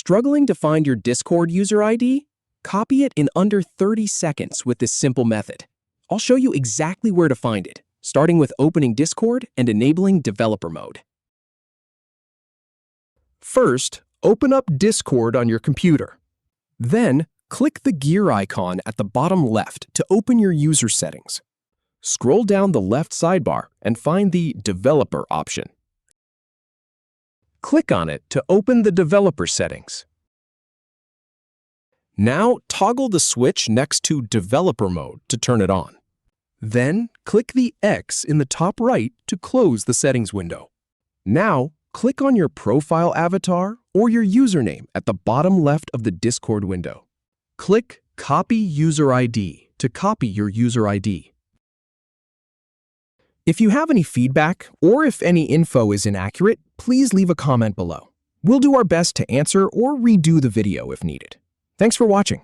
Struggling to find your Discord user ID? Copy it in under 30 seconds with this simple method. I'll show you exactly where to find it, starting with opening Discord and enabling developer mode. First, open up Discord on your computer. Then, click the gear icon at the bottom left to open your user settings. Scroll down the left sidebar and find the Developer option. Click on it to open the developer settings. Now, toggle the switch next to Developer Mode to turn it on. Then, click the X in the top right to close the settings window. Now, click on your profile avatar or your username at the bottom left of the Discord window. Click Copy User ID to copy your user ID. If you have any feedback or if any info is inaccurate, please leave a comment below. We'll do our best to answer or redo the video if needed. Thanks for watching.